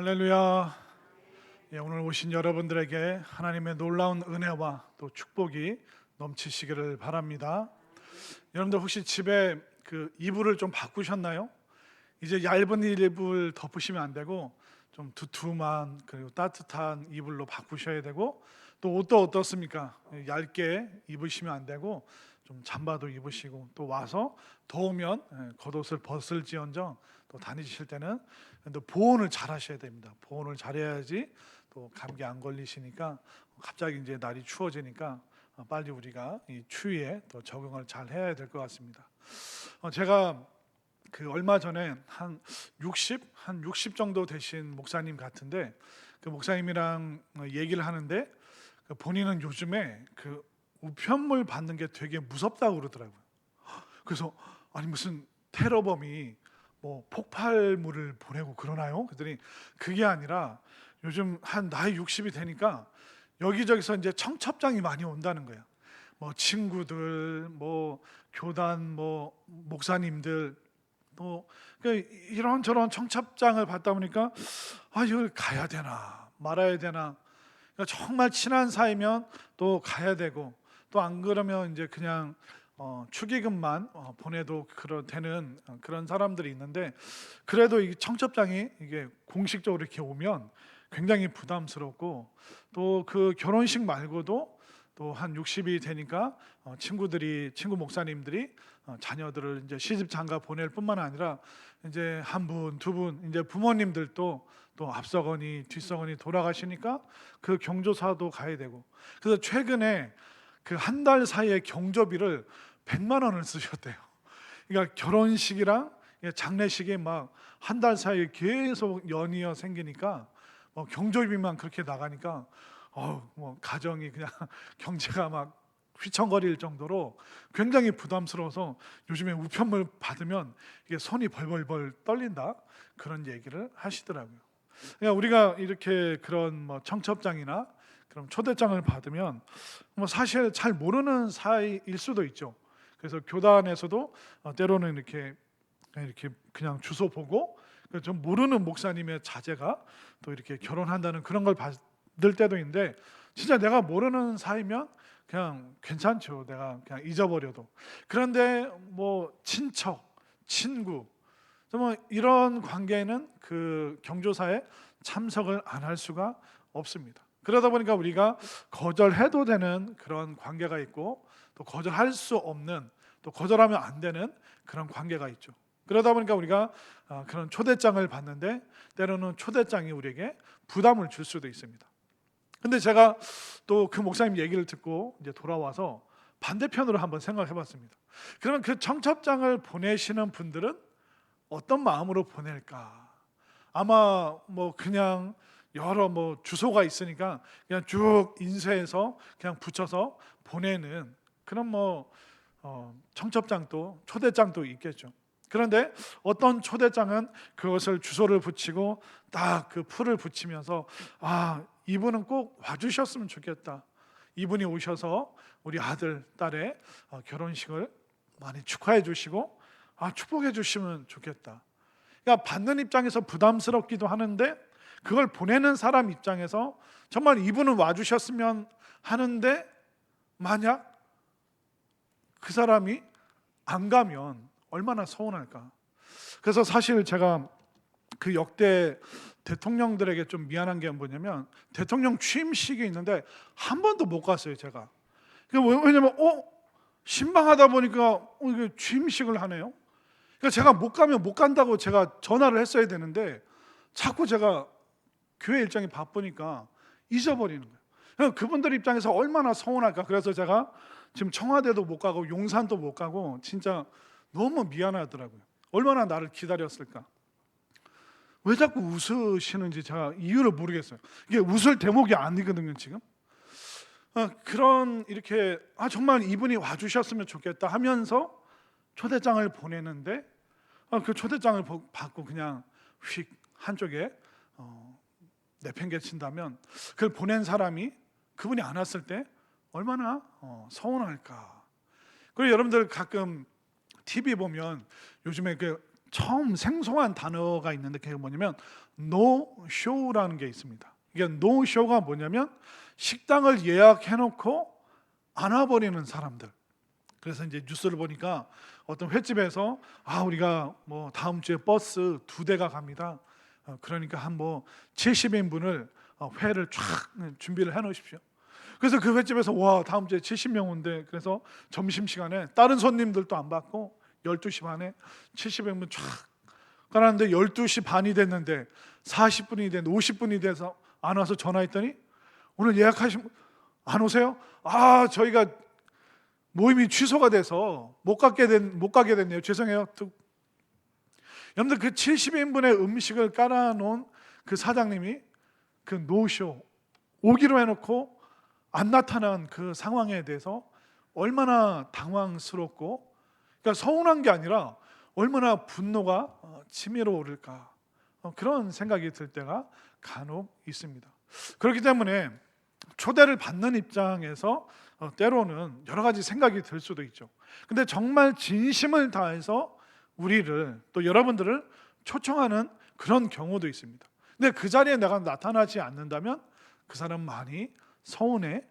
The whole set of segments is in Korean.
할렐루야. 오늘 오신 여러분들에게 하나님의 놀라운 은혜와 또 축복이 넘치시기를 바랍니다. 여러분들 혹시 집에 그 이불을 좀 바꾸셨나요? 이제 얇은 이불 덮으시면 안 되고 좀 두툼한 그리고 따뜻한 이불로 바꾸셔야 되고, 또 옷도 어떻습니까? 얇게 입으시면 안 되고 좀 잠바도 입으시고, 또 와서 더우면 겉옷을 벗을지언정 또 다니실 때는 또 보온을 잘 하셔야 됩니다. 보온을 잘해야지 또 감기 안 걸리시니까, 갑자기 이제 날이 추워지니까 빨리 우리가 이 추위에 또 적응을 잘 해야 될 것 같습니다. 제가 그 얼마 전에 한 60 정도 되신 목사님 같은데, 그 목사님이랑 얘기를 하는데 본인은 요즘에 그 우편물 받는 게 되게 무섭다고 그러더라고요. 그래서 아니 무슨 테러범이 뭐 폭발물을 보내고 그러나요? 그랬더니 그게 아니라 요즘 한 나이 60이 되니까 여기저기서 이제 청첩장이 많이 온다는 거예요. 뭐 친구들, 뭐 교단, 뭐 목사님들, 뭐 이런저런 청첩장을 받다 보니까 이걸 가야 되나 말아야 되나. 그러니까 정말 친한 사이면 또 가야 되고, 또 안 그러면 이제 그냥 축의금만 보내도 되는 그런 사람들이 있는데, 그래도 이 청첩장이 이게 공식적으로 이렇게 오면 굉장히 부담스럽고, 또 그 결혼식 말고도 또 한 60이 되니까 친구 목사님들이 자녀들을 이제 시집 장가 보낼 뿐만 아니라 이제 한 분, 두 분 이제 부모님들도 또 앞서거니 뒤서거니 돌아가시니까 그 경조사도 가야 되고, 그래서 최근에 그 한 달 사이에 경조비를 100만 원을 쓰셨대요. 그러니까 결혼식이랑 장례식이 막 한 달 사이에 계속 연이어 생기니까 경조비만 그렇게 나가니까 뭐 가정이 그냥 경제가 막 휘청거릴 정도로 굉장히 부담스러워서 요즘에 우편물 받으면 이게 손이 벌벌벌 떨린다, 그런 얘기를 하시더라고요. 그러니까 우리가 이렇게 그런 뭐 청첩장이나 그런 초대장을 받으면 뭐 사실 잘 모르는 사이일 수도 있죠. 그래서 교단에서도 때로는 이렇게 그냥 주소 보고 좀 모르는 목사님의 자제가 또 이렇게 결혼한다는 그런 걸 받을 때도 있는데, 진짜 내가 모르는 사이면 그냥 괜찮죠. 내가 그냥 잊어버려도. 그런데 뭐 친척, 친구, 뭐 이런 관계는 그 경조사에 참석을 안 할 수가 없습니다. 그러다 보니까 우리가 거절해도 되는 그런 관계가 있고, 또 거절할 수 없는, 또 거절하면 안 되는 그런 관계가 있죠. 그러다 보니까 우리가 그런 초대장을 받는데 때로는 초대장이 우리에게 부담을 줄 수도 있습니다. 근데 제가 또 그 목사님 얘기를 듣고 이제 돌아와서 반대편으로 한번 생각해 봤습니다. 그러면 그 청첩장을 보내시는 분들은 어떤 마음으로 보낼까? 아마 뭐 그냥 여러 뭐 주소가 있으니까 그냥 쭉 인쇄해서 그냥 붙여서 보내는 그런 뭐 청첩장도 초대장도 있겠죠. 그런데 어떤 초대장은 그것을 주소를 붙이고 딱 그 풀을 붙이면서 이분은 꼭 와주셨으면 좋겠다. 이분이 오셔서 우리 아들, 딸의 결혼식을 많이 축하해 주시고 축복해 주시면 좋겠다. 그러니까 받는 입장에서 부담스럽기도 하는데, 그걸 보내는 사람 입장에서 정말 이분은 와주셨으면 하는데 만약 그 사람이 안 가면 얼마나 서운할까. 그래서 사실 제가 그 역대 대통령들에게 좀 미안한 게 뭐냐면, 대통령 취임식이 있는데 한 번도 못 갔어요, 제가. 왜냐면 신방하다 보니까 이게 취임식을 하네요. 그러니까 제가 못 가면 못 간다고 제가 전화를 했어야 되는데 자꾸 제가 교회 일정이 바쁘니까 잊어버리는 거예요. 그러니까 그분들 입장에서 얼마나 서운할까. 그래서 제가 지금 청와대도 못 가고 용산도 못 가고 진짜 너무 미안하더라고요. 얼마나 나를 기다렸을까. 왜 자꾸 웃으시는지 제가 이유를 모르겠어요. 이게 웃을 대목이 아니거든요, 지금. 그런 이렇게 정말 이분이 와주셨으면 좋겠다 하면서 초대장을 보내는데, 그 초대장을 받고 그냥 휙 한쪽에 내팽개친다면, 그걸 보낸 사람이 그분이 안 왔을 때 얼마나 서운할까. 그리고 여러분들 가끔 TV 보면 요즘에 그 처음 생소한 단어가 있는데 그게 뭐냐면 no show라는 게 있습니다. 이게 no show가 뭐냐면 식당을 예약해 놓고 안 와버리는 사람들. 그래서 이제 뉴스를 보니까 어떤 횟집에서 우리가 뭐 다음 주에 버스 2대가 갑니다. 그러니까 한 뭐 70인분을 회를 쫙 준비를 해 놓으십시오. 그래서 그 횟집에서 와 다음 주에 70명 온대. 그래서 점심시간에 다른 손님들도 안 받고 12시 반에 70인분 쫙 깔았는데 12시 반이 됐는데 40분이 됐는데 50분이 돼서 안 와서 전화했더니 오늘 예약하신 분 안 오세요? 저희가 모임이 취소가 돼서 못 가게 됐네요. 죄송해요. 여러분들 그 70인분의 음식을 깔아놓은 그 사장님이 그 노쇼 오기로 해놓고 안 나타난 그 상황에 대해서 얼마나 당황스럽고, 그러니까 서운한 게 아니라 얼마나 분노가 치밀어 오를까, 그런 생각이 들 때가 간혹 있습니다. 그렇기 때문에 초대를 받는 입장에서 때로는 여러 가지 생각이 들 수도 있죠. 근데 정말 진심을 다해서 우리를 또 여러분들을 초청하는 그런 경우도 있습니다. 근데 그 자리에 내가 나타나지 않는다면 그 사람 많이 서운해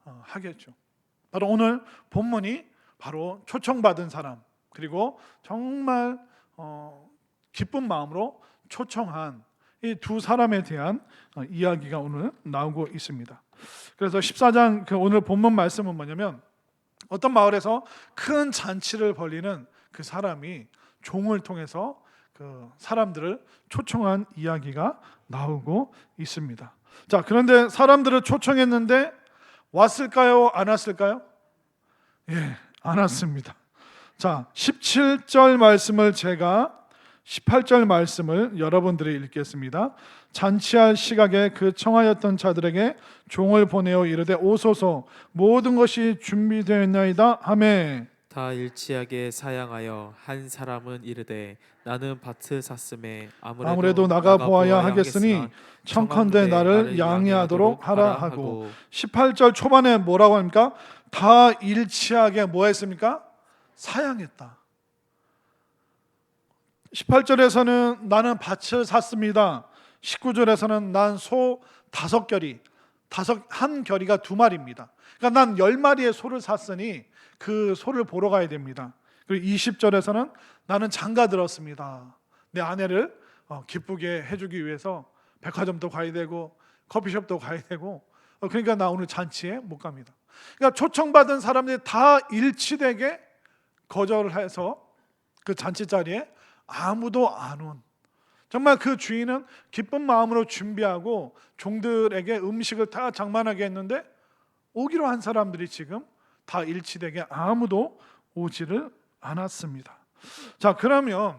하겠죠. 바로 오늘 본문이 바로 초청받은 사람, 그리고 정말 기쁜 마음으로 초청한 이 두 사람에 대한 이야기가 오늘 나오고 있습니다. 그래서 14장 오늘 본문 말씀은 뭐냐면 어떤 마을에서 큰 잔치를 벌이는 그 사람이 종을 통해서 그 사람들을 초청한 이야기가 나오고 있습니다. 자, 그런데 사람들을 초청했는데 왔을까요? 안 왔을까요? 예, 안 왔습니다. 자, 17절 말씀을 제가 18절 말씀을 여러분들이 읽겠습니다. 잔치할 시각에 그 청하였던 자들에게 종을 보내어 이르되 오소서 모든 것이 준비되었나이다 하매 다 일치하게 사양하여 한 사람은 이르되 나는 밭을 샀음에 아무래도 나가 보아야 하겠으니 청컨대 나를 양해하도록 하라 하고. 18절 초반에 뭐라고 합니까? 다 일치하게 뭐 했습니까? 사양했다. 18절에서는 나는 밭을 샀습니다. 19절에서는 난 소 5결이, 한 결이가 2마리입니다. 그러니까 난 10마리의 소를 샀으니 그 소를 보러 가야 됩니다. 그리고 20절에서는 나는 장가 들었습니다. 내 아내를 기쁘게 해주기 위해서 백화점도 가야 되고 커피숍도 가야 되고, 그러니까 나 오늘 잔치에 못 갑니다. 그러니까 초청받은 사람들이 다 일치되게 거절을 해서 그 잔치 자리에 아무도 안 온, 정말 그 주인은 기쁜 마음으로 준비하고 종들에게 음식을 다 장만하게 했는데 오기로 한 사람들이 지금 다 일치되게 아무도 오지를 않았습니다. 자, 그러면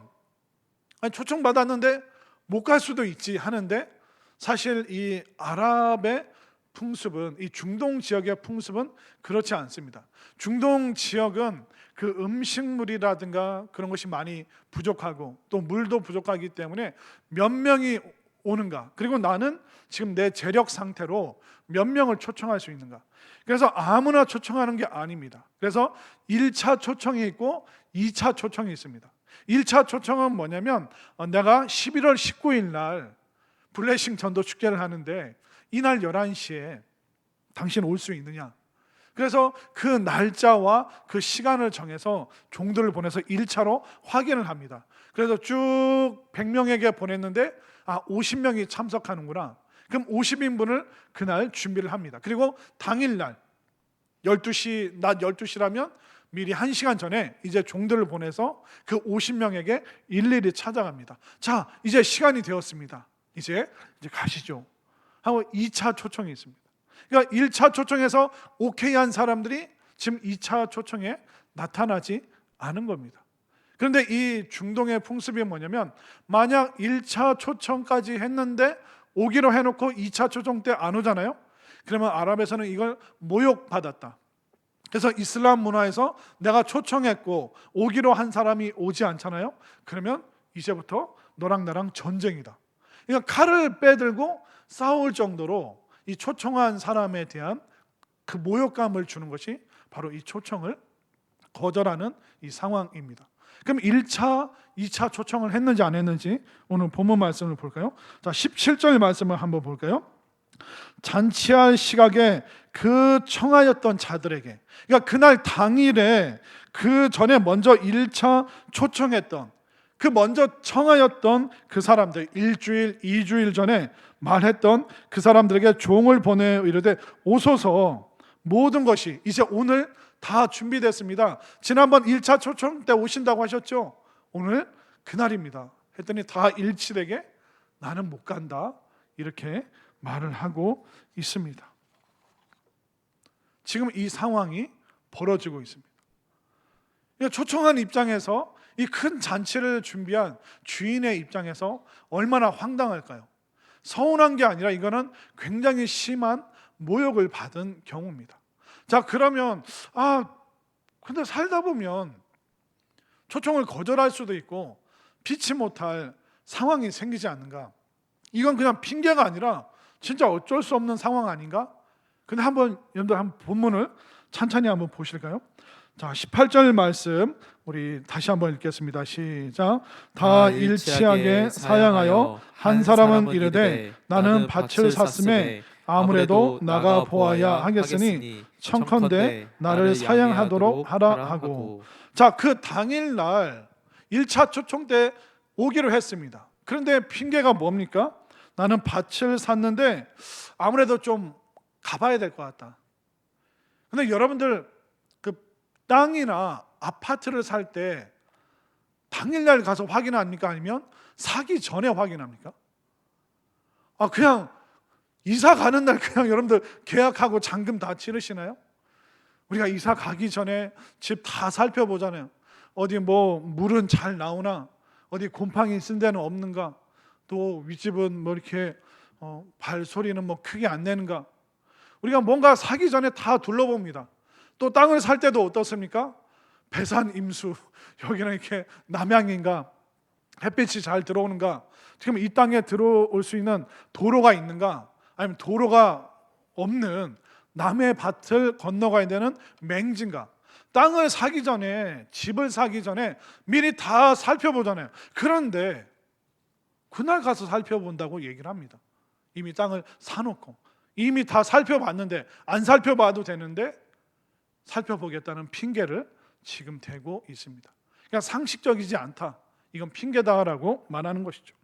초청받았는데 못 갈 수도 있지 하는데, 사실 이 아랍의 풍습은, 이 중동 지역의 풍습은 그렇지 않습니다. 중동 지역은 그 음식물이라든가 그런 것이 많이 부족하고 또 물도 부족하기 때문에 몇 명이 오는가, 그리고 나는 지금 내 재력 상태로 몇 명을 초청할 수 있는가, 그래서 아무나 초청하는 게 아닙니다. 그래서 1차 초청이 있고 2차 초청이 있습니다. 1차 초청은 뭐냐면 내가 11월 19일 날 블레싱 전도 축제를 하는데 이날 11시에 당신 올 수 있느냐, 그래서 그 날짜와 그 시간을 정해서 종들을 보내서 1차로 확인을 합니다. 그래서 쭉 100명에게 보냈는데 50명이 참석하는구나, 그럼 50인분을 그날 준비를 합니다. 그리고 당일날 12시, 낮 12시라면 미리 1시간 전에 이제 종들을 보내서 그 50명에게 일일이 찾아갑니다. 자, 이제 시간이 되었습니다. 이제 가시죠 하고 2차 초청이 있습니다. 그러니까 1차 초청에서 오케이 한 사람들이 지금 2차 초청에 나타나지 않은 겁니다. 그런데 이 중동의 풍습이 뭐냐면, 만약 1차 초청까지 했는데 오기로 해놓고 2차 초청 때 안 오잖아요. 그러면 아랍에서는 이걸 모욕받았다. 그래서 이슬람 문화에서 내가 초청했고 오기로 한 사람이 오지 않잖아요. 그러면 이제부터 너랑 나랑 전쟁이다. 그러니까 칼을 빼들고 싸울 정도로 이 초청한 사람에 대한 그 모욕감을 주는 것이 바로 이 초청을 거절하는 이 상황입니다. 그럼 1차, 2차 초청을 했는지 안 했는지 오늘 본문 말씀을 볼까요? 자, 17절 말씀을 한번 볼까요? 잔치할 시각에 그 청하였던 자들에게, 그러니까 그날 당일에 그 전에 먼저 1차 초청했던, 그 먼저 청하였던 그 사람들, 1주일, 2주일 전에 말했던 그 사람들에게 종을 보내 이르되 오소서, 모든 것이 이제 오늘 다 준비됐습니다. 지난번 1차 초청 때 오신다고 하셨죠? 오늘 그날입니다. 했더니 다 일치되게 나는 못 간다, 이렇게 말을 하고 있습니다. 지금 이 상황이 벌어지고 있습니다. 초청한 입장에서, 이 큰 잔치를 준비한 주인의 입장에서 얼마나 황당할까요? 서운한 게 아니라 이거는 굉장히 심한 모욕을 받은 경우입니다. 자, 그러면 근데 살다 보면 초청을 거절할 수도 있고 피치 못할 상황이 생기지 않는가? 이건 그냥 핑계가 아니라 진짜 어쩔 수 없는 상황 아닌가? 근데 여러분들 한번 본문을 찬찬히 한번 보실까요? 자, 18절 말씀 우리 다시 한번 읽겠습니다. 시작. 다 일치하게 사양하여 한 사람은 이르되 나는 밭을 샀음에 아무래도 나가 보아야 하겠으니 청컨대 나를 사양하도록 하라 하고. 자, 그 당일날 1차 초청 때 오기로 했습니다. 그런데 핑계가 뭡니까? 나는 밭을 샀는데 아무래도 좀 가봐야 될 것 같다. 근데 여러분들 그 땅이나 아파트를 살 때 당일날 가서 확인합니까? 아니면 사기 전에 확인합니까? 그냥 이사 가는 날 그냥 여러분들 계약하고 잔금 다 치르시나요? 우리가 이사 가기 전에 집 다 살펴보잖아요. 어디 뭐 물은 잘 나오나, 어디 곰팡이 쓴 데는 없는가, 또 윗집은 뭐 이렇게 발소리는 뭐 크게 안 내는가. 우리가 뭔가 사기 전에 다 둘러봅니다. 또 땅을 살 때도 어떻습니까? 배산 임수, 여기는 이렇게 남향인가, 햇빛이 잘 들어오는가, 지금 이 땅에 들어올 수 있는 도로가 있는가, 아니면 도로가 없는 남의 밭을 건너가야 되는 맹지인가. 땅을 사기 전에, 집을 사기 전에 미리 다 살펴보잖아요. 그런데 그날 가서 살펴본다고 얘기를 합니다. 이미 땅을 사놓고 이미 다 살펴봤는데, 안 살펴봐도 되는데 살펴보겠다는 핑계를 지금 대고 있습니다. 그러니까 상식적이지 않다, 이건 핑계다라고 말하는 것이죠.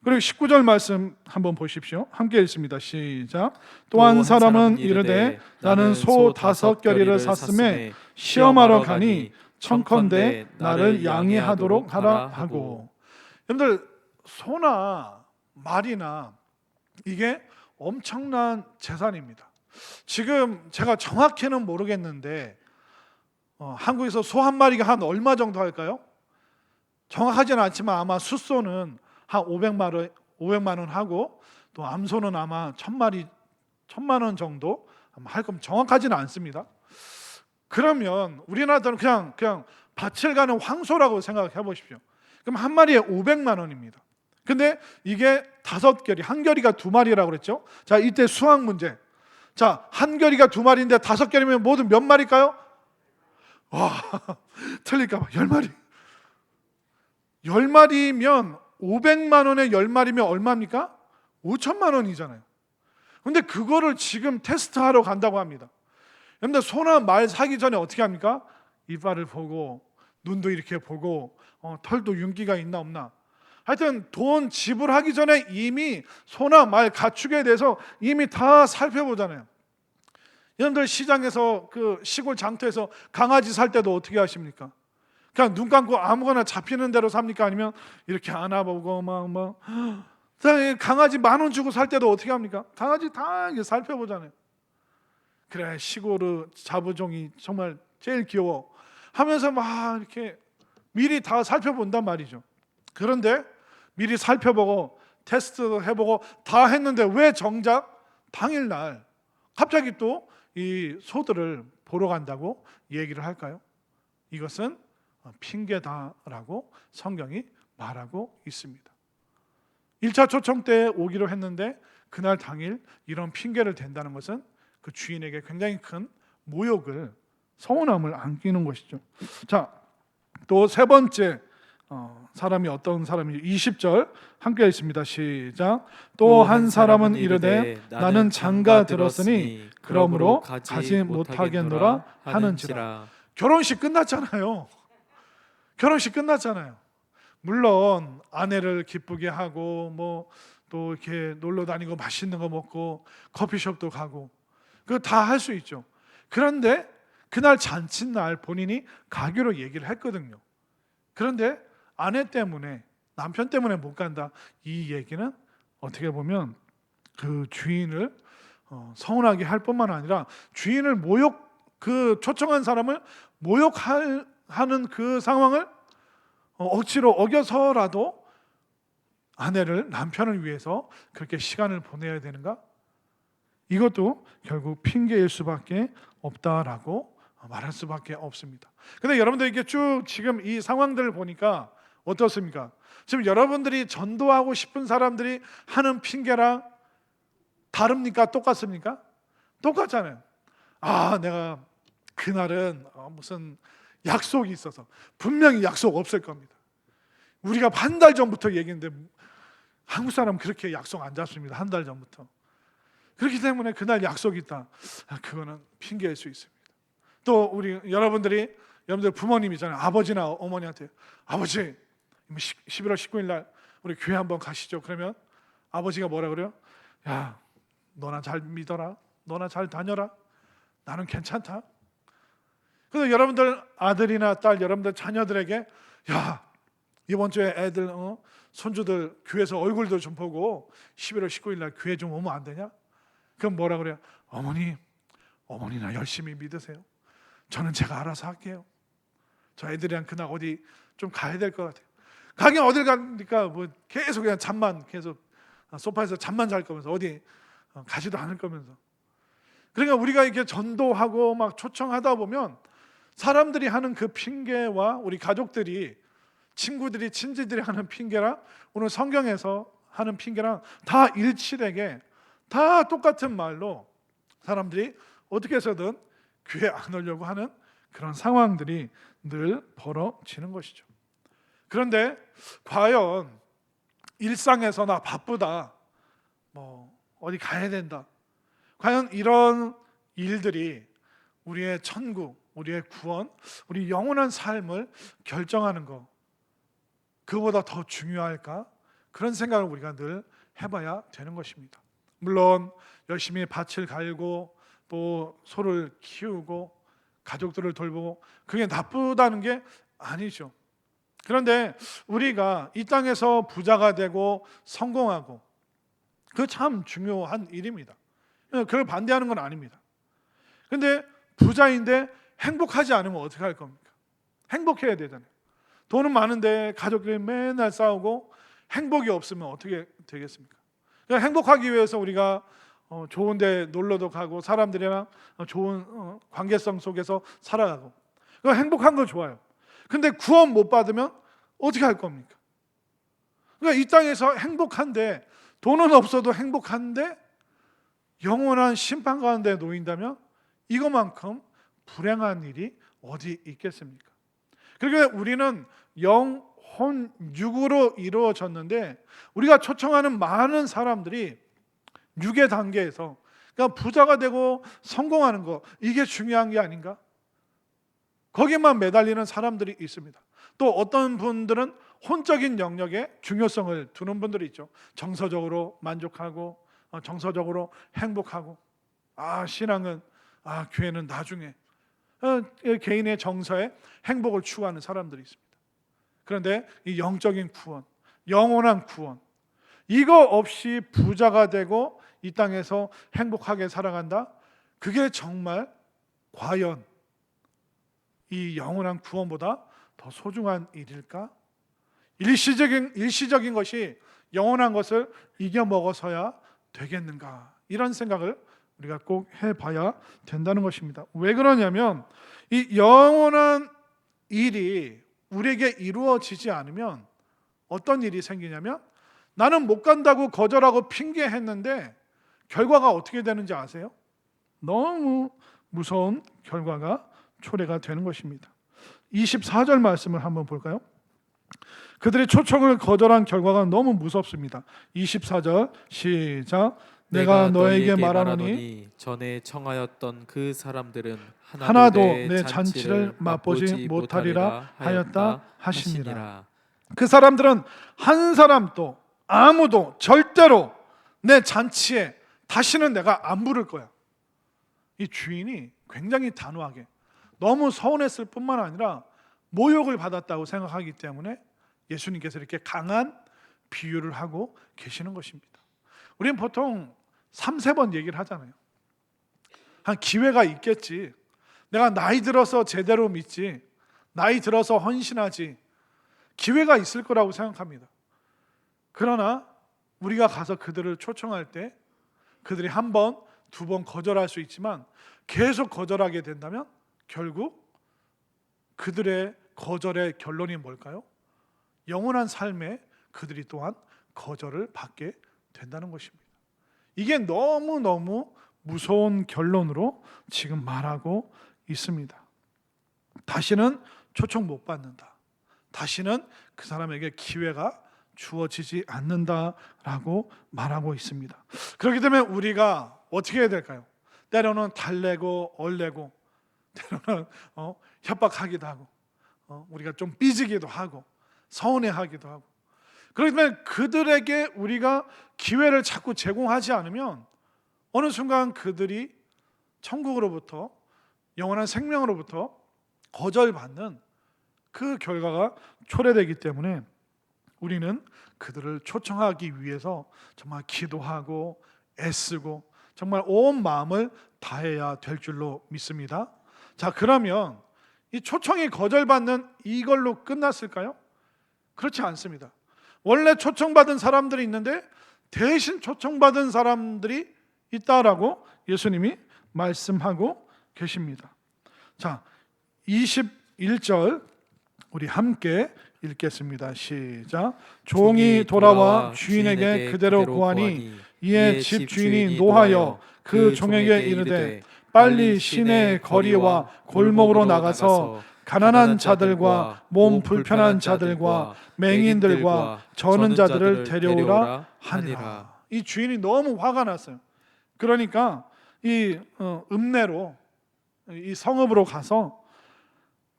그리고 19절 말씀 한번 보십시오. 함께 읽습니다. 시작. 또 한 사람은 이르되 나는 소 5겨리를 샀음에 시험하러 가니 청컨대 나를 양해하도록 하라 하고. 여러분들, 소나 말이나 이게 엄청난 재산입니다. 지금 제가 정확히는 모르겠는데 한국에서 소 한 마리가 한 얼마 정도 할까요? 정확하지는 않지만 아마 숫소는 한 500만 원 하고, 또 암소는 아마 1,000만 원 정도 할 겁니다. 정확하지는 않습니다. 그러면 우리나라는 그냥 밭을 가는 황소라고 생각해 보십시오. 그럼 한 마리에 500만 원입니다. 근데 이게 5겨리, 한 겨리가 2마리라고 그랬죠. 자, 이때 수학 문제. 자, 한 겨리가 2마리인데 5겨리면 모두 몇 마리일까요? 와, 틀릴까 봐. 10마리. 10마리면 500만 원에 10마리면 얼마입니까? 5천만 원이잖아요. 근데 그거를 지금 테스트하러 간다고 합니다. 여러분들, 소나 말 사기 전에 어떻게 합니까? 이빨을 보고, 눈도 이렇게 보고, 털도 윤기가 있나 없나. 하여튼 돈 지불하기 전에 이미 소나 말 가축에 대해서 이미 다 살펴보잖아요. 여러분들, 시장에서 그 시골 장터에서 강아지 살 때도 어떻게 하십니까? 그냥 눈 감고 아무거나 잡히는 대로 삽니까? 아니면 이렇게 안아보고 막 강아지 10,000원 주고 살 때도 어떻게 합니까? 강아지 다 이렇게 살펴보잖아요. 그래, 시골의 자부종이 정말 제일 귀여워 하면서 막 이렇게 미리 다 살펴본단 말이죠. 그런데 미리 살펴보고 테스트 해보고 다 했는데 왜 정작 당일날 갑자기 또 이 소들을 보러 간다고 얘기를 할까요? 이것은 핑계다라고 성경이 말하고 있습니다. 1차 초청 때 오기로 했는데 그날 당일 이런 핑계를 댄다는 것은 그 주인에게 굉장히 큰 모욕을, 서운함을 안기는 것이죠. 자, 또 세 번째 사람이 어떤 사람이 20절 함께 있습니다. 시작. 또 한 사람은 이르되 나는 장가 들었으니 그러므로 가지 못하겠노라 하는지라. 결혼식 끝났잖아요. 결혼식 끝났잖아요. 물론 아내를 기쁘게 하고 뭐 또 이렇게 놀러 다니고 맛있는 거 먹고 커피숍도 가고 그거 다 할 수 있죠. 그런데 그날 잔칫날 본인이 가기로 얘기를 했거든요. 그런데 아내 때문에 남편 때문에 못 간다. 이 얘기는 어떻게 보면 그 주인을 서운하게 할 뿐만 아니라 주인을 그 초청한 사람을 모욕하는 그 상황을 억지로 어겨서라도 아내를 남편을 위해서 그렇게 시간을 보내야 되는가? 이것도 결국 핑계일 수밖에 없다라고 말할 수밖에 없습니다. 근데 여러분들 이게 쭉 지금 이 상황들을 보니까 어떻습니까? 지금 여러분들이 전도하고 싶은 사람들이 하는 핑계랑 다릅니까? 똑같습니까? 똑같잖아요. 내가 그날은 무슨 약속이 있어서 분명히 약속 없을 겁니다. 우리가 한 달 전부터 얘기했는데 한국 사람은 그렇게 약속 안 잡습니다. 한 달 전부터. 그렇기 때문에 그날 약속이 있다. 그거는 핑계일 수 있습니다. 또 여러분들 부모님이잖아요. 아버지나 어머니한테 아버지 11월 19일 날 우리 교회 한번 가시죠. 그러면 아버지가 뭐라 그래요? 야, 너나 잘 믿어라. 너나 잘 다녀라. 나는 괜찮다. 그래서 여러분들 아들이나 딸, 여러분들 자녀들에게 야, 이번 주에 애들 손주들 교회에서 얼굴도 좀 보고 11월 19일 날 교회 좀 오면 안 되냐? 그럼 뭐라 그래요? 어머니나 열심히 믿으세요. 저는 제가 알아서 할게요. 저 애들이랑 그날 어디 좀 가야 될 것 같아요. 가긴 어딜 가니까 뭐 계속 그냥 계속 소파에서 잠만 잘 거면서 어디 가지도 않을 거면서. 그러니까 우리가 이렇게 전도하고 막 초청하다 보면 사람들이 하는 그 핑계와 우리 가족들이 친구들이 친지들이 하는 핑계랑 오늘 성경에서 하는 핑계랑 다 일치되게 다 똑같은 말로 사람들이 어떻게 해서든 교회 안 오려고 하는 그런 상황들이 늘 벌어지는 것이죠. 그런데 과연 일상에서 나 바쁘다, 뭐 어디 가야 된다, 과연 이런 일들이 우리의 천국, 우리의 구원, 우리 영원한 삶을 결정하는 거 그보다 더 중요할까? 그런 생각을 우리가 늘 해봐야 되는 것입니다. 물론 열심히 밭을 갈고 또 소를 키우고 가족들을 돌보고 그게 나쁘다는 게 아니죠. 그런데 우리가 이 땅에서 부자가 되고 성공하고 그 참 중요한 일입니다. 그걸 반대하는 건 아닙니다. 근데 부자인데 행복하지 않으면 어떻게 할 겁니까? 행복해야 되잖아요. 돈은 많은데 가족들이 맨날 싸우고 행복이 없으면 어떻게 되겠습니까? 그러니까 행복하기 위해서 우리가 좋은 데 놀러도 가고 사람들이랑 좋은 관계성 속에서 살아가고 그러니까 행복한 거 좋아요. 근데 구원 못 받으면 어떻게 할 겁니까? 그러니까 이 땅에서 행복한데 돈은 없어도 행복한데 영원한 심판 가운데 놓인다면 이것만큼 불행한 일이 어디 있겠습니까? 그러니까 우리는 영혼 육으로 이루어졌는데 우리가 초청하는 많은 사람들이 육의 단계에서 그러니까 부자가 되고 성공하는 거 이게 중요한 게 아닌가? 거기만 매달리는 사람들이 있습니다. 또 어떤 분들은 혼적인 영역에 중요성을 두는 분들이 있죠. 정서적으로 만족하고 정서적으로 행복하고 신앙은 교회는 나중에 개인의 정서에 행복을 추구하는 사람들이 있습니다. 그런데 이 영적인 구원, 영원한 구원 이거 없이 부자가 되고 이 땅에서 행복하게 살아간다? 그게 정말 과연 이 영원한 구원보다 더 소중한 일일까? 일시적인 것이 영원한 것을 이겨먹어서야 되겠는가? 이런 생각을 우리가 꼭 해봐야 된다는 것입니다. 왜 그러냐면 이 영원한 일이 우리에게 이루어지지 않으면 어떤 일이 생기냐면 나는 못 간다고 거절하고 핑계했는데 결과가 어떻게 되는지 아세요? 너무 무서운 결과가 초래가 되는 것입니다. 24절 말씀을 한번 볼까요? 그들이 초청을 거절한 결과가 너무 무섭습니다. 24절 시작. 내가 너에게 말하노니 전에 청하였던 그 사람들은 하나도 내 내 잔치를 맛보지 못하리라 하였다 하시니라. 그 사람들은 한 사람도 아무도 절대로 내 잔치에 다시는 내가 안 부를 거야. 이 주인이 굉장히 단호하게, 너무 서운했을 뿐만 아니라 모욕을 받았다고 생각하기 때문에 예수님께서 이렇게 강한 비유를 하고 계시는 것입니다. 우리는 보통 3-4번 얘기를 하잖아요. 한 기회가 있겠지, 내가 나이 들어서 제대로 믿지, 나이 들어서 헌신하지, 기회가 있을 거라고 생각합니다. 그러나 우리가 가서 그들을 초청할 때 그들이 1번, 2번 거절할 수 있지만 계속 거절하게 된다면 결국 그들의 거절의 결론이 뭘까요? 영원한 삶에 그들이 또한 거절을 받게 된다는 것입니다. 이게 너무너무 무서운 결론으로 지금 말하고 있습니다. 다시는 초청 못 받는다, 다시는 그 사람에게 기회가 주어지지 않는다라고 말하고 있습니다. 그렇기 때문에 우리가 어떻게 해야 될까요? 때로는 달래고 얼래고, 때로는 협박하기도 하고, 우리가 좀 삐지기도 하고 서운해하기도 하고, 그렇기 때문에 그들에게 우리가 기회를 자꾸 제공하지 않으면 어느 순간 그들이 천국으로부터, 영원한 생명으로부터 거절받는 그 결과가 초래되기 때문에 우리는 그들을 초청하기 위해서 정말 기도하고 애쓰고 정말 온 마음을 다해야 될 줄로 믿습니다. 자, 그러면 이 초청이 거절받는 이걸로 끝났을까요? 그렇지 않습니다. 원래 초청받은 사람들이 있는데 대신 초청받은 사람들이 있다라고 예수님이 말씀하고 계십니다. 자, 21절 우리 함께 읽겠습니다. 시작. 종이 돌아와 주인에게 그대로 구하니 이에 집 주인이 노하여 그 종에게 이르되 빨리 시내 거리와 골목으로 나가서 가난한 자들과 몸 불편한 자들과 맹인들과 저는 자들을 데려오라 하니라. 이 주인이 너무 화가 났어요. 그러니까 이 읍내로, 이 성읍으로 가서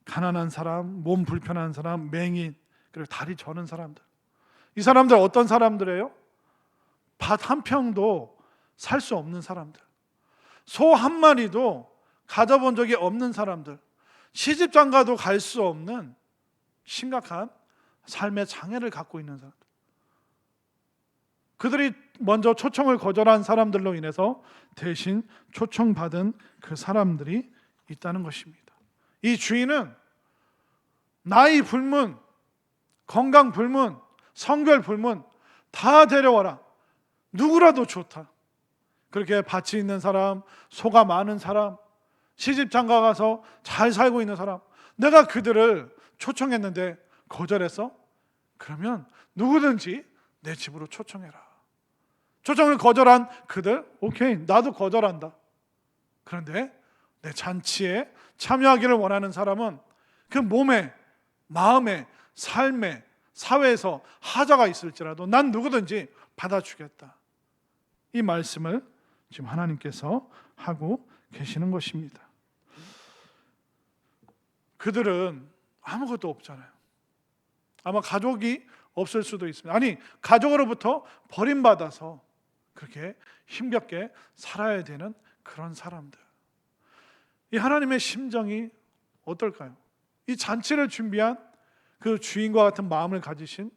가난한 사람, 몸 불편한 사람, 맹인, 그리고 다리 저는 사람들, 이 사람들 어떤 사람들이에요? 밭 한 평도 살 수 없는 사람들, 소 한 마리도 가져본 적이 없는 사람들, 시집장가도 갈 수 없는 심각한 삶의 장애를 갖고 있는 사람들, 그들이 먼저 초청을 거절한 사람들로 인해서 대신 초청받은 그 사람들이 있다는 것입니다. 이 주인은 나이 불문, 건강 불문, 성별 불문 다 데려와라, 누구라도 좋다. 그렇게 밭이 있는 사람, 소가 많은 사람, 시집장가 가서 잘 살고 있는 사람, 내가 그들을 초청했는데 거절했어? 그러면 누구든지 내 집으로 초청해라. 초청을 거절한 그들, 오케이, 나도 거절한다. 그런데 내 잔치에 참여하기를 원하는 사람은 그 몸에, 마음에, 삶에, 사회에서 하자가 있을지라도 난 누구든지 받아주겠다. 이 말씀을 지금 하나님께서 하고 계시는 것입니다. 그들은 아무것도 없잖아요. 아마 가족이 없을 수도 있습니다. 아니, 가족으로부터 버림받아서 그렇게 힘겹게 살아야 되는 그런 사람들. 이 하나님의 심정이 어떨까요? 이 잔치를 준비한 그 주인과 같은 마음을 가지신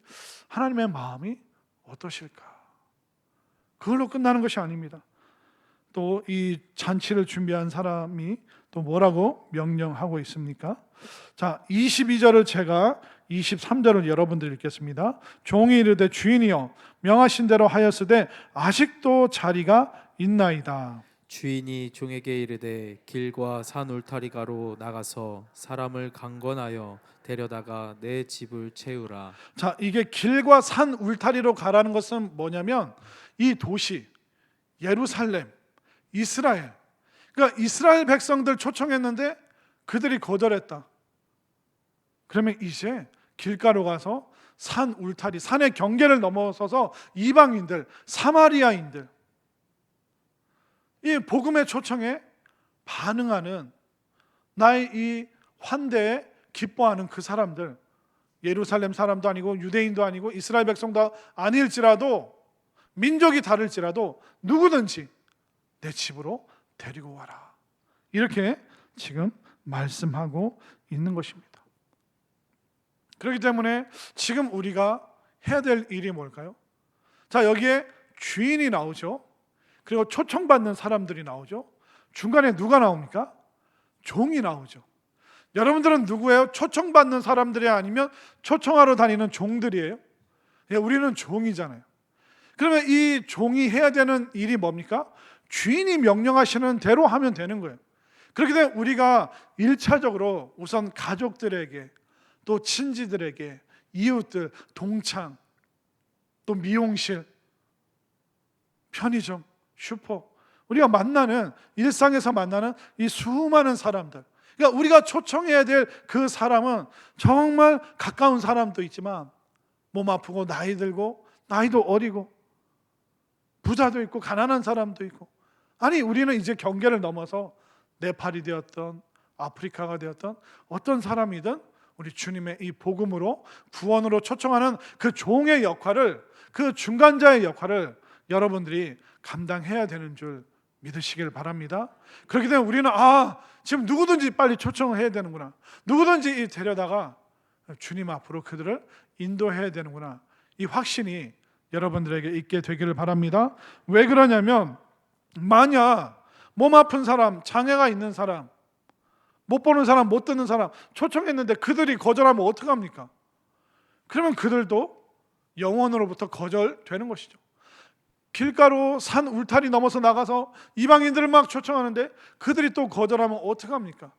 하나님의 마음이 어떠실까? 그걸로 끝나는 것이 아닙니다. 또 이 잔치를 준비한 사람이 또 뭐라고 명령하고 있습니까? 자, 22절을 제가 23절을 여러분들 읽겠습니다. 종이 이르되 주인이여 명하신 대로 하였으되 아직도 자리가 있나이다. 주인이 종에게 이르되 길과 산 울타리가로 나가서 사람을 강권하여 데려다가 내 집을 채우라. 자, 이게 길과 산 울타리로 가라는 것은 뭐냐면 이 도시 예루살렘, 이스라엘, 그러니까 이스라엘 백성들 초청했는데 그들이 거절했다. 그러면 이제 길가로 가서 산 울타리, 산의 경계를 넘어서서 이방인들, 사마리아인들, 이 복음의 초청에 반응하는 나의 이 환대에 기뻐하는 그 사람들, 예루살렘 사람도 아니고 유대인도 아니고 이스라엘 백성도 아닐지라도, 민족이 다를지라도 누구든지 내 집으로 데리고 와라, 이렇게 지금 말씀하고 있는 것입니다. 그렇기 때문에 지금 우리가 해야 될 일이 뭘까요? 자, 여기에 주인이 나오죠. 그리고 초청받는 사람들이 나오죠. 중간에 누가 나옵니까? 종이 나오죠. 여러분들은 누구예요? 초청받는 사람들이 아니면 초청하러 다니는 종들이에요? 예, 우리는 종이잖아요. 그러면 이 종이 해야 되는 일이 뭡니까? 주인이 명령하시는 대로 하면 되는 거예요. 그렇기 때문에 우리가 1차적으로 우선 가족들에게, 또 친지들에게, 이웃들, 동창, 또 미용실, 편의점, 슈퍼, 우리가 만나는, 일상에서 만나는 이 수많은 사람들, 그러니까 우리가 초청해야 될 그 사람은 정말 가까운 사람도 있지만 몸 아프고 나이 들고 나이도 어리고 부자도 있고 가난한 사람도 있고, 아니 우리는 이제 경계를 넘어서 네팔이 되었던 아프리카가 되었던 어떤 사람이든 우리 주님의 이 복음으로, 구원으로 초청하는 그 종의 역할을, 그 중간자의 역할을 여러분들이 감당해야 되는 줄 믿으시길 바랍니다. 그렇기 때문에 우리는 지금 누구든지 빨리 초청을 해야 되는구나, 누구든지 데려다가 주님 앞으로 그들을 인도해야 되는구나, 이 확신이 여러분들에게 있게 되기를 바랍니다. 왜 그러냐면, 만약 몸 아픈 사람, 장애가 있는 사람, 못 보는 사람, 못 듣는 사람 초청했는데 그들이 거절하면 어떡합니까? 그러면 그들도 영원으로부터 거절되는 것이죠. 길가로 산 울타리 넘어서 나가서 이방인들을 막 초청하는데 그들이 또 거절하면 어떡합니까?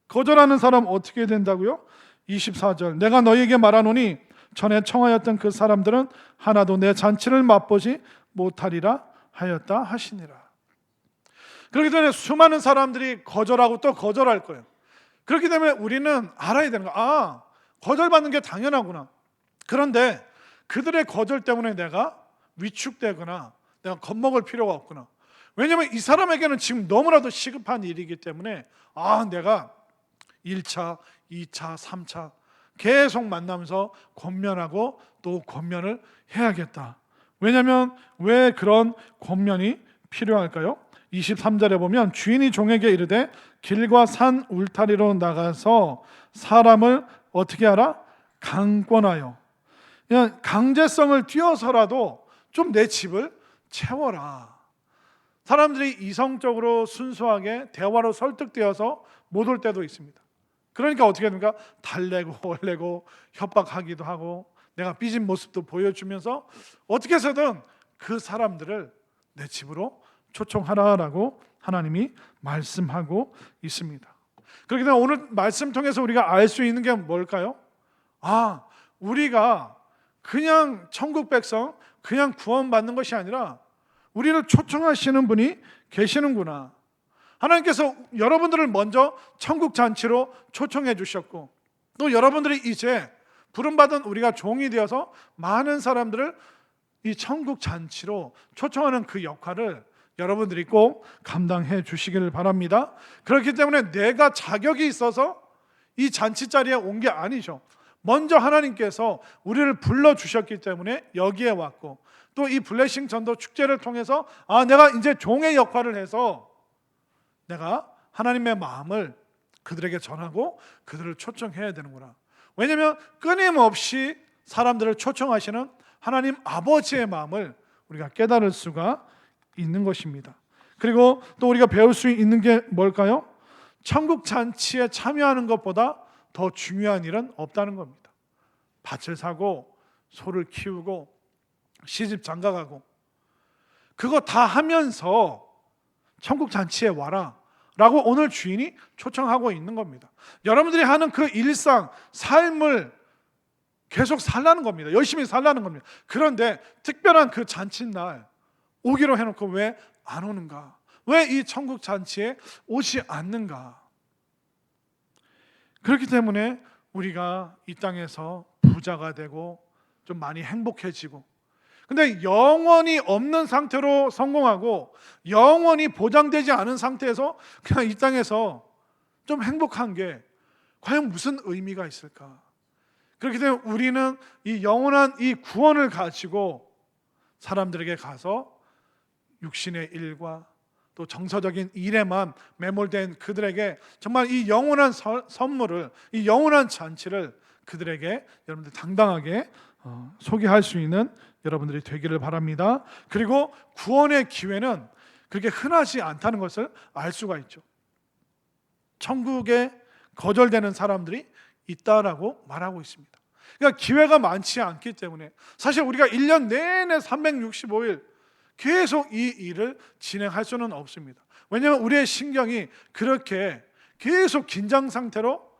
거절하는 사람 어떻게 된다고요? 24절, 내가 너희에게 말하노니 전에 청하였던 그 사람들은 하나도 내 잔치를 맛보지 못하리라 하였다 하시니라. 그렇기 때문에 수많은 사람들이 거절하고 또 거절할 거예요. 그렇기 때문에 우리는 알아야 되는 거야. 거절받는 게 당연하구나. 그런데 그들의 거절 때문에 내가 위축되거나 내가 겁먹을 필요가 없구나. 왜냐하면 이 사람에게는 지금 너무나도 시급한 일이기 때문에 내가 1차, 2차, 3차 계속 만나면서 권면하고 또 권면을 해야겠다. 왜냐하면 왜 그런 권면이 필요할까요? 23절에 보면 주인이 종에게 이르되 길과 산 울타리로 나가서 사람을 어떻게 하라? 강권하여, 그냥 강제성을 띄어서라도 좀 내 집을 채워라. 사람들이 이성적으로 순수하게 대화로 설득되어서 못 올 때도 있습니다. 그러니까 어떻게 됩니까? 달래고 얼래고 협박하기도 하고 내가 삐진 모습도 보여주면서 어떻게 해서든 그 사람들을 내 집으로 초청하라라고 하나님이 말씀하고 있습니다. 그렇기 때문에 오늘 말씀 통해서 우리가 알 수 있는 게 뭘까요? 우리가 그냥 천국 백성, 그냥 구원받는 것이 아니라 우리를 초청하시는 분이 계시는구나. 하나님께서 여러분들을 먼저 천국 잔치로 초청해 주셨고, 또 여러분들이 이제 부름받은 우리가 종이 되어서 많은 사람들을 이 천국 잔치로 초청하는 그 역할을 여러분들이 꼭 감당해 주시기를 바랍니다. 그렇기 때문에 내가 자격이 있어서 이 잔치 자리에 온 게 아니죠. 먼저 하나님께서 우리를 불러주셨기 때문에 여기에 왔고, 또 이 블레싱 전도 축제를 통해서 내가 이제 종의 역할을 해서 내가 하나님의 마음을 그들에게 전하고 그들을 초청해야 되는구나. 왜냐하면 끊임없이 사람들을 초청하시는 하나님 아버지의 마음을 우리가 깨달을 수가 있는 것입니다. 그리고 또 우리가 배울 수 있는 게 뭘까요? 천국 잔치에 참여하는 것보다 더 중요한 일은 없다는 겁니다. 밭을 사고 소를 키우고 시집 장가가고 그거 다 하면서 천국 잔치에 와라 라고 오늘 주인이 초청하고 있는 겁니다. 여러분들이 하는 그 일상, 삶을 계속 살라는 겁니다. 열심히 살라는 겁니다. 그런데 특별한 그 잔칫날 오기로 해놓고 왜 안 오는가? 왜 이 천국 잔치에 오지 않는가? 그렇기 때문에 우리가 이 땅에서 부자가 되고 좀 많이 행복해지고, 근데 영원히 없는 상태로 성공하고 영원히 보장되지 않은 상태에서 그냥 이 땅에서 좀 행복한 게 과연 무슨 의미가 있을까? 그렇기 때문에 우리는 이 영원한 이 구원을 가지고 사람들에게 가서 육신의 일과 또 정서적인 일에만 매몰된 그들에게 정말 이 영원한 선물을, 이 영원한 잔치를 그들에게 여러분들 당당하게 소개할 수 있는 여러분들이 되기를 바랍니다. 그리고 구원의 기회는 그렇게 흔하지 않다는 것을 알 수가 있죠. 천국에 거절되는 사람들이 있다라고 말하고 있습니다. 그러니까 기회가 많지 않기 때문에 사실 우리가 1년 내내 365일 계속 이 일을 진행할 수는 없습니다. 왜냐하면 우리의 신경이 그렇게 계속 긴장 상태로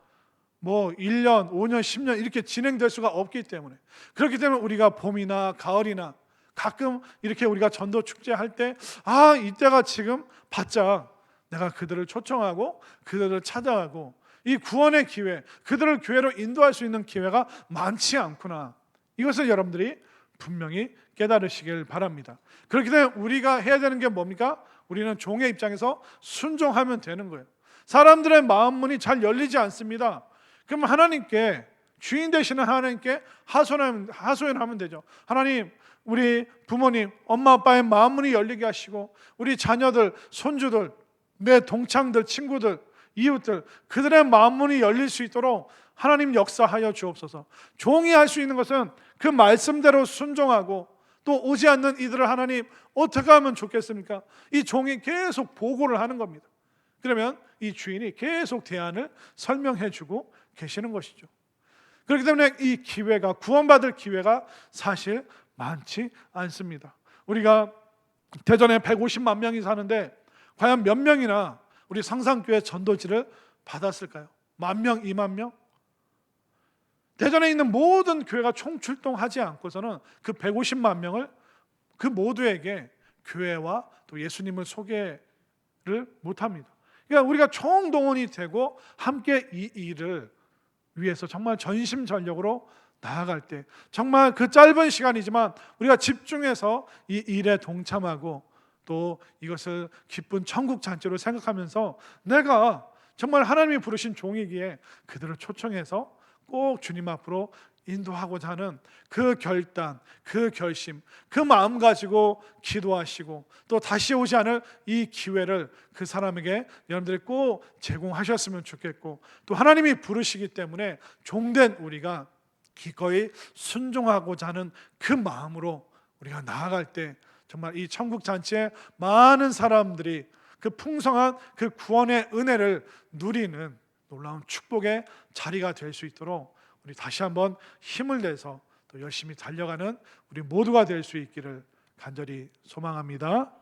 1년, 5년, 10년 이렇게 진행될 수가 없기 때문에, 그렇기 때문에 우리가 봄이나 가을이나 가끔 이렇게 우리가 전도 축제할 때 이때가 지금 바짝 내가 그들을 초청하고 그들을 찾아가고 이 구원의 기회, 그들을 교회로 인도할 수 있는 기회가 많지 않구나, 이것을 여러분들이 분명히 깨달으시길 바랍니다. 그렇기 때문에 우리가 해야 되는 게 뭡니까? 우리는 종의 입장에서 순종하면 되는 거예요. 사람들의 마음 문이 잘 열리지 않습니다. 그럼 하나님께, 주인 되시는 하나님께 하소연하면 되죠. 하나님, 우리 부모님, 엄마 아빠의 마음 문이 열리게 하시고 우리 자녀들, 손주들, 내 동창들, 친구들, 이웃들, 그들의 마음 문이 열릴 수 있도록 하나님 역사하여 주옵소서. 종이 할 수 있는 것은 그 말씀대로 순종하고, 또 오지 않는 이들을 하나님 어떻게 하면 좋겠습니까? 이 종이 계속 보고를 하는 겁니다. 그러면 이 주인이 계속 대안을 설명해 주고 계시는 것이죠. 그렇기 때문에 이 기회가, 구원받을 기회가 사실 많지 않습니다. 우리가 대전에 150만 명이 사는데 과연 몇 명이나 우리 상상교회 전도지를 받았을까요? 10,000명, 20,000명? 대전에 있는 모든 교회가 총출동하지 않고서는 그 150만 명을 그 모두에게 교회와 또 예수님을 소개를 못합니다. 그러니까 우리가 총동원이 되고 함께 이 일을 위해서 정말 전심전력으로 나아갈 때, 정말 그 짧은 시간이지만 우리가 집중해서 이 일에 동참하고 또 이것을 기쁜 천국 잔치로 생각하면서 내가 정말 하나님이 부르신 종이기에 그들을 초청해서 꼭 주님 앞으로 인도하고자 하는 그 결단, 그 결심, 그 마음 가지고 기도하시고 또 다시 오지 않을 이 기회를 그 사람에게 여러분들이 꼭 제공하셨으면 좋겠고, 또 하나님이 부르시기 때문에 종된 우리가 기꺼이 순종하고자 하는 그 마음으로 우리가 나아갈 때 정말 이 천국 잔치에 많은 사람들이 그 풍성한 그 구원의 은혜를 누리는 놀라운 축복의 자리가 될 수 있도록 우리 다시 한번 힘을 내서 또 열심히 달려가는 우리 모두가 될 수 있기를 간절히 소망합니다.